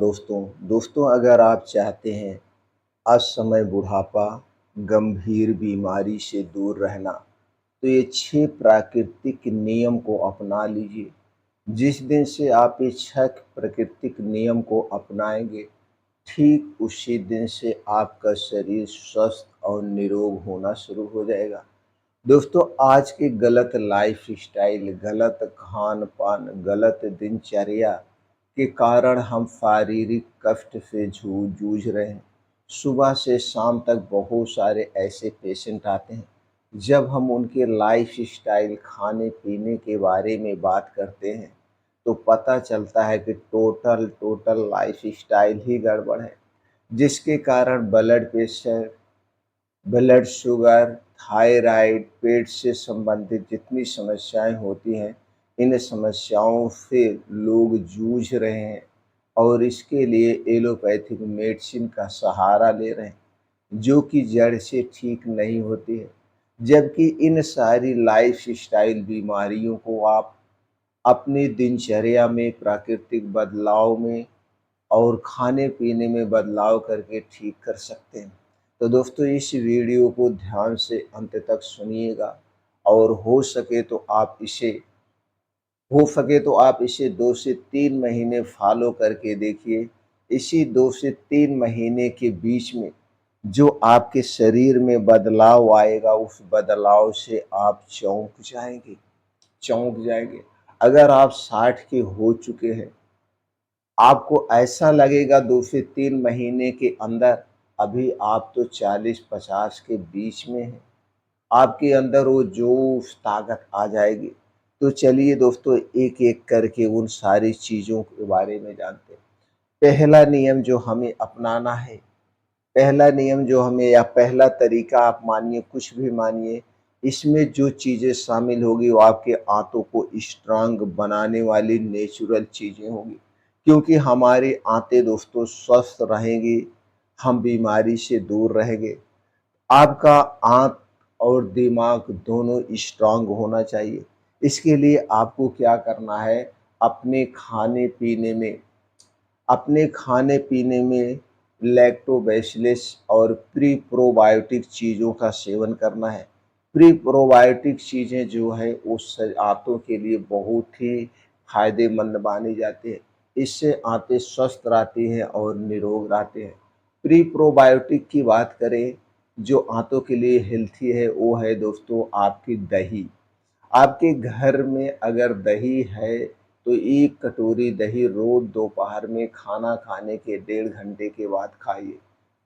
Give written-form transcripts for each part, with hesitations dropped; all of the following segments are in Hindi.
दोस्तों अगर आप चाहते हैं असमय बुढ़ापा, गंभीर बीमारी से दूर रहना, तो ये 6 प्राकृतिक नियम को अपना लीजिए। जिस दिन से आप ये 6 प्राकृतिक नियम को अपनाएँगे, ठीक उसी दिन से आपका शरीर स्वस्थ और निरोग होना शुरू हो जाएगा। दोस्तों आज के गलत लाइफ़स्टाइल, गलत खान-पान, गलत दिनचर्या के कारण हम शारीरिक कष्ट से जूझ रहे हैं। सुबह से शाम तक बहुत सारे ऐसे पेशेंट आते हैं, जब हम उनके लाइफ़स्टाइल, खाने-पीने के बारे में बात करते हैं, तो पता चलता है कि टोटल लाइफ़स्टाइल ही गड़बड़ है, जिसके कारण blood pressure, blood sugar, thyroid, पेट से संबंधित जितनी समस्याएँ होती हैं, इन समस्याओं से लोग जूझ रहे हैं और इसके लिए एलोपैथिक मेडिसिन का सहारा ले रहे हैं, जो कि जड़ से ठीक नहीं होती है। जबकि इन सारी लाइफ़स्टाइल बीमारियों को आप अपनी दिनचर्या में, प्राकृतिक बदलाव में और खाने-पीने में बदलाव करके ठीक कर सकते हैं। तो दोस्तों इस वीडियो को ध्यान से अंत तक सुनिएगा और हो सके तो आप इसे 2 से 3 महीने फ़ॉलो करके देखिए। इसी 2 से 3 महीने के बीच में जो आपके शरीर में बदलाव आएगा, उस बदलाव से आप चौंक जाएँगे। अगर आप 60 के हो चुके हैं, आपको ऐसा लगेगा 2 से 3 महीने के अंदर अभी आप तो 40-50 के बीच में हैं। आपके अंदर वो जोश, ताकत आ जाएगी। तो चलिए दोस्तों एक-एक करके उन सारी चीज़ों के बारे में जानते हैं। पहला नियम जो हमें अपनाना है, पहला नियम जो हमें या पहला तरीका आप मानिए, कुछ भी मानिए, इसमें जो चीज़ें शामिल होगी वो आपके आंतों को स्ट्रॉन्ग बनाने वाली नेचुरल चीज़ें होंगी। क्योंकि हमारी आंतें दोस्तों स्वस्थ रहेंगी, हम बीमारी से दूर रहेंगे। आपका आँख और दिमाग दोनों स्ट्रॉन्ग होना चाहिए। इसके लिए आपको क्या करना है, अपने खाने-पीने में अपने खाने-पीने में लैक्टोबैसिलस और प्री प्रोबायोटिक चीज़ों का सेवन करना है। प्री प्रोबायोटिक चीज़ें जो हैं वो आँतों के लिए बहुत ही फ़ायदेमंद मानी जाती है। इससे आँतें स्वस्थ रहती हैं और निरोग रहते हैं। प्री प्रोबायोटिक की बात करें, जो आँतों के लिए हेल्थी है, वो है दोस्तों आपकी दही। आपके घर में अगर दही है, तो 1 कटोरी दही रोज़ दोपहर में खाना खाने के 1.5 घंटे के बाद खाइए।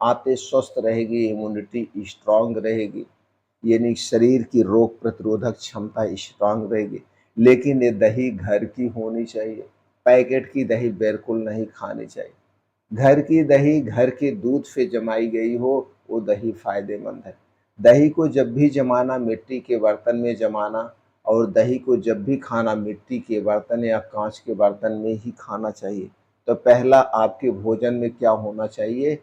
आंतें स्वस्थ रहेगी, इम्यूनिटी स्ट्रॉन्ग रहेगी, यानी शरीर की रोग प्रतिरोधक क्षमता स्ट्रॉन्ग रहेगी। लेकिन ये दही घर की होनी चाहिए, पैकेट की दही बिल्कुल नहीं खानी चाहिए। घर की दही घर के दूध से जमाई गई हो, वो दही फ़ायदेमंद है। दही को जब भी जमाना मिट्टी के बर्तन में जमाना और दही को जब भी खाना मिट्टी के बर्तन या काँच के बर्तन में ही खाना चाहिए। तो पहला आपके भोजन में क्या होना चाहिए,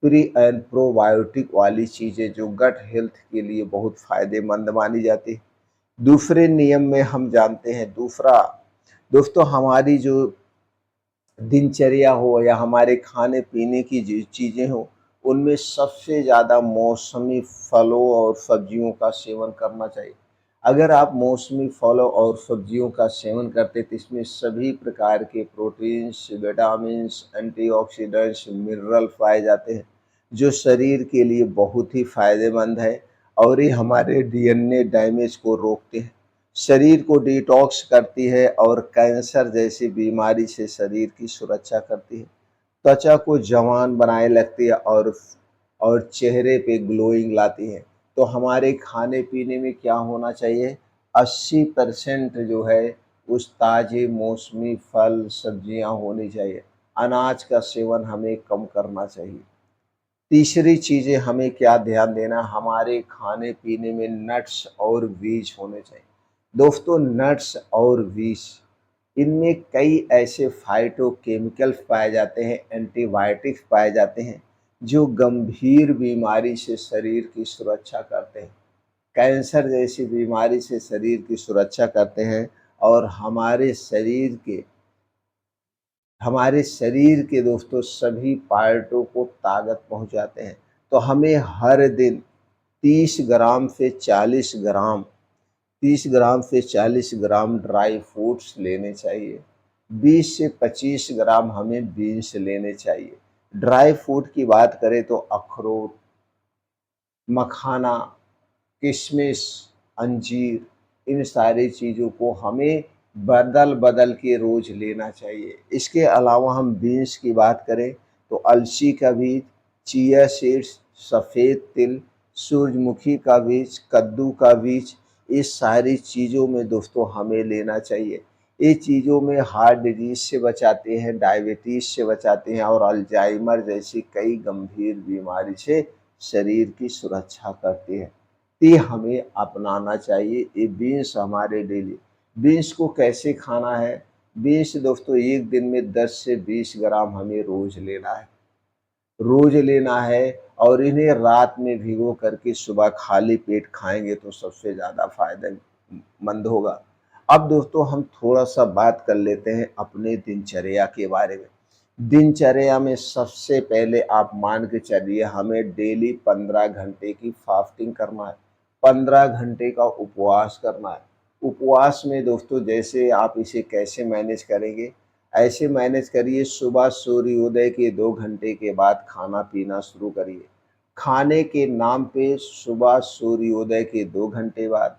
प्री एंड प्रोबायोटिक वाली चीज़ें जो गट हेल्थ के लिए बहुत फ़ायदेमंद मानी जाती है। दूसरे नियम में हम जानते हैं, दूसरा दोस्तों हमारी जो दिनचर्या हो या हमारे खाने-पीने की जो चीज़ें हों, उनमें सबसे ज़्यादा मौसमी फलों और सब्जियों का सेवन करना चाहिए। अगर आप मौसमी फलों और सब्जियों का सेवन करते हैं, तो इसमें सभी प्रकार के प्रोटीन्स, विटामिन्स, एंटीऑक्सीडेंट्स, मिनरल पाए जाते हैं, जो शरीर के लिए बहुत ही फ़ायदेमंद है और ये हमारे डीएनए डैमेज को रोकते हैं। शरीर को डिटॉक्स करती है और कैंसर जैसी बीमारी से शरीर की सुरक्षा करती है। त्वचा को जवान बनाए रखती है और चेहरे पे ग्लोइंग लाती है। तो हमारे खाने-पीने में क्या होना चाहिए, 80% जो है उस ताज़े मौसमी फल, सब्जियाँ होनी चाहिए। अनाज का सेवन हमें कम करना चाहिए। तीसरी चीज़ें हमें क्या ध्यान देना, हमारे खाने-पीने में नट्स और बीज होने चाहिए। दोस्तों नट्स और बीज, इनमें कई ऐसे फाइटोकेमिकल्स पाए जाते हैं, एंटीबायोटिक्स पाए जाते हैं, जो गंभीर बीमारी से शरीर की सुरक्षा करते हैं। कैंसर जैसी बीमारी से शरीर की सुरक्षा करते हैं और हमारे शरीर के हमारे शरीर के दोस्तों सभी पार्टों को ताकत पहुंचाते हैं। तो हमें हर दिन 30 ग्राम से 40 ग्राम 30 ग्राम से 40 ग्राम ड्राई फ्रूट्स लेने चाहिए। 20 से 25 ग्राम हमें बीन्स लेने चाहिए। ड्राई फ्रूट की बात करें तो अखरोट, मखाना, किशमिश, अंजीर, इन सारी चीज़ों को हमें बदल-बदल के रोज़ लेना चाहिए। इसके अलावा हम बीन्स की बात करें तो अलसी का बीज, चिया सीड्स, सफ़ेद तिल, सूरजमुखी का बीज, कद्दू का बीज, इस सारी चीज़ों में दोस्तों हमें लेना चाहिए। ये चीज़ों में हार्ट डिजीज़ से बचाते हैं, डायबिटीज़ से बचाते हैं और अल्जाइमर जैसी कई गंभीर बीमारी से शरीर की सुरक्षा करते हैं। ये हमें अपनाना चाहिए। ये बीन्स हमारे डेली बीन्स को कैसे खाना है? बीन्स दोस्तों एक दिन में 10 से 20 ग्राम हमें रोज़ लेना है। रोज़ लेना है और इन्हें रात में भिगो करके सुबह खाली पेट खाएँगे तो सबसे ज़्यादा फ़ायदेमंद होगा। अब दोस्तों हम थोड़ा-सा बात कर लेते हैं अपने दिनचर्या के बारे में। दिनचर्या में सबसे पहले आप मान के चलिए हमें डेली 15 घंटे की फास्टिंग करना है, 15 घंटे का उपवास करना है। उपवास में दोस्तों जैसे आप इसे कैसे मैनेज करेंगे? ऐसे मैनेज करिए, सुबह सूर्योदय के 2 घंटे के बाद खाना-पीना शुरू करिए। खाने के नाम पे सुबह सूर्योदय के 2 घंटे बाद,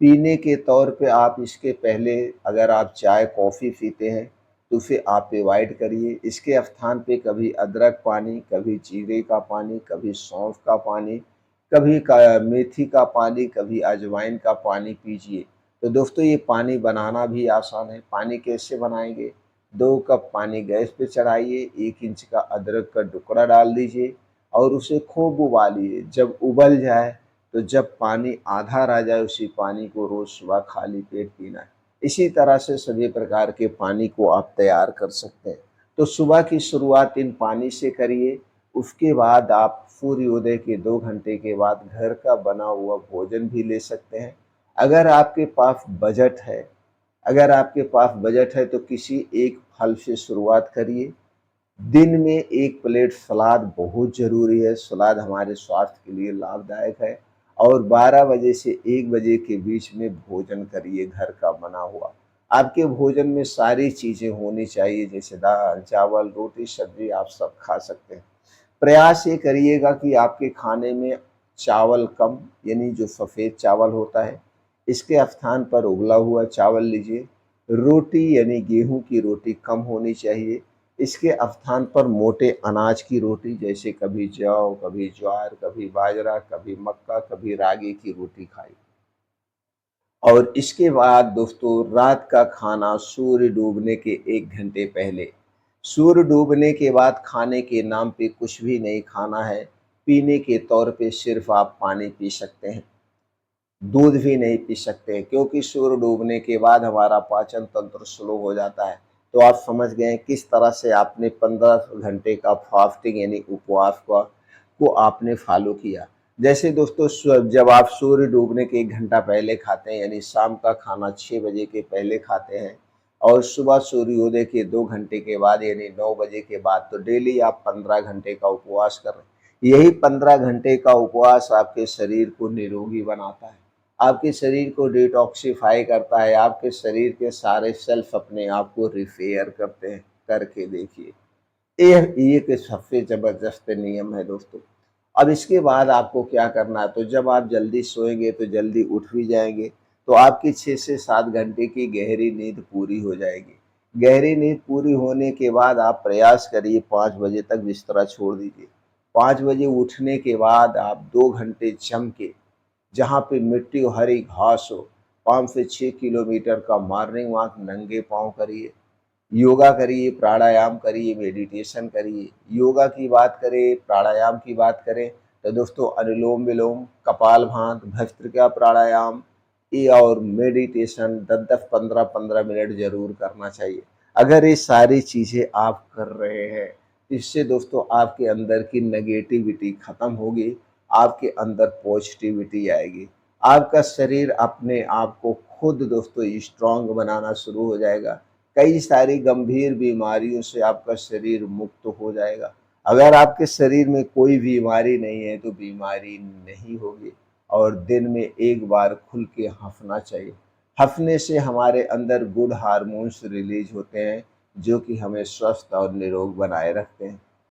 पीने के तौर पे आप इसके पहले अगर आप चाय, कॉफ़ी पीते हैं, तो उसे आप अवॉइड करिए। इसके स्थान पे कभी अदरक पानी, कभी जीरे का पानी, कभी सौंफ का पानी, कभी क मेथी का पानी, कभी अजवाइन का पानी पीजिए। तो दोस्तों ये पानी बनाना भी आसान है। पानी कैसे बनाएँगे? 2 कप पानी गैस पे चढ़ाइए, 1 इंच का अदरक का टुकड़ा डाल दीजिए और उसे खूब उबालिए। जब उबल जाए, तो जब पानी आधा रह जाए, उसी पानी को रोज़ सुबह खाली पेट पीना है। इसी तरह से सभी प्रकार के पानी को आप तैयार कर सकते हैं। तो सुबह की शुरुआत इन पानी से करिए, उसके बाद आप सूर्योदय के 2 घंटे के बाद घर का बना हुआ भोजन भी ले सकते हैं। अगर आपके पास बजट है अगर आपके पास बजट है तो किसी एक फल से शुरुआत करिए। दिन में 1 प्लेट सलाद बहुत ज़रूरी है, सलाद हमारे स्वास्थ्य के लिए लाभदायक है और 12 बजे से 1 बजे के बीच में भोजन करिए घर का बना हुआ। आपके भोजन में सारी चीज़ें होनी चाहिए जैसे दाल, चावल, रोटी, सब्ज़ी आप सब खा सकते हैं। प्रयास ये करिएगा कि आपके खाने में चावल कम यानी जो सफ़ेद चावल होता है, इसके स्थान पर उबला हुआ चावल लीजिए। रोटी यानी गेहूँ की रोटी कम होनी चाहिए। इसके स्थान पर मोटे अनाज की रोटी जैसे कभी जौ, कभी ज्वार, कभी बाजरा, कभी मक्का, कभी रागी की रोटी खाइए। और इसके बाद दोस्तों रात का खाना सूर्य डूबने के 1 घंटे पहले। सूर्य डूबने के बाद खाने के नाम पे कुछ भी नहीं खाना है। पीने के तौर पे सिर्फ़ आप पानी पी सकते हैं। दूध भी नहीं पी सकते हैं क्योंकि सूर्य डूबने के बाद हमारा पाचन तंत्र स्लो हो जाता है। तो आप समझ गए हैं किस तरह से आपने 15 घंटे का फास्टिंग यानी उपवास को आपने फॉलो किया। जैसे दोस्तों जब आप सूर्य डूबने के 1 घंटा पहले खाते हैं यानी शाम का खाना 6 बजे के पहले खाते हैं और सुबह सूर्योदय के 2 घंटे के बाद यानी 9 बजे के बाद तो डेली आप 15 घंटे का उपवास कर रहे हैं। यही 15 घंटे का उपवास आपके शरीर को निरोगी बनाता है। आपके शरीर को डिटॉक्सिफ़ाई करता है, आपके शरीर के सारे सेल्स अपने आप को रिपेयर करते हैं, करके देखिए। ये एक सबसे ज़बरदस्त नियम है दोस्तों। अब इसके बाद आपको क्या करना है, तो जब आप जल्दी सोएँगे तो जल्दी उठ भी जाएँगे, तो आपकी 6 से 7 घंटे की गहरी नींद पूरी हो जाएगी। गहरी नींद पूरी होने के बाद आप प्रयास करिए 5 बजे तक बिस्तरा छोड़ दीजिए। 5 बजे उठने के बाद आप 2 घंटे जम के जहाँ पे मिट्टी और हरी घास हो, 5 से 6 किलोमीटर का मॉर्निंग वॉक नंगे पाँव करिए। योगा करिए, प्राणायाम करिए, मेडिटेशन करिए। योगा की बात करें, प्राणायाम की बात करें तो दोस्तों अनुलोम-विलोम, कपालभाति, भस्त्रिका प्राणायाम ये और मेडिटेशन 10-10, 15-15 मिनट ज़रूर करना चाहिए। अगर ये सारी चीज़ें आप कर रहे हैं, इससे दोस्तों आपके अंदर की नेगेटिविटी खत्म होगी, आपके अंदर पॉजिटिविटी आएगी। आपका शरीर अपने आप को खुद दोस्तों स्ट्रॉन्ग बनाना शुरू हो जाएगा। कई सारी गंभीर बीमारियों से आपका शरीर मुक्त हो जाएगा। अगर आपके शरीर में कोई बीमारी नहीं है तो बीमारी नहीं होगी। और दिन में एक बार खुल के हँसना चाहिए। हँसने से हमारे अंदर गुड हार्मोन्स रिलीज़ होते हैं, जो कि हमें स्वस्थ और निरोग बनाए रखते हैं।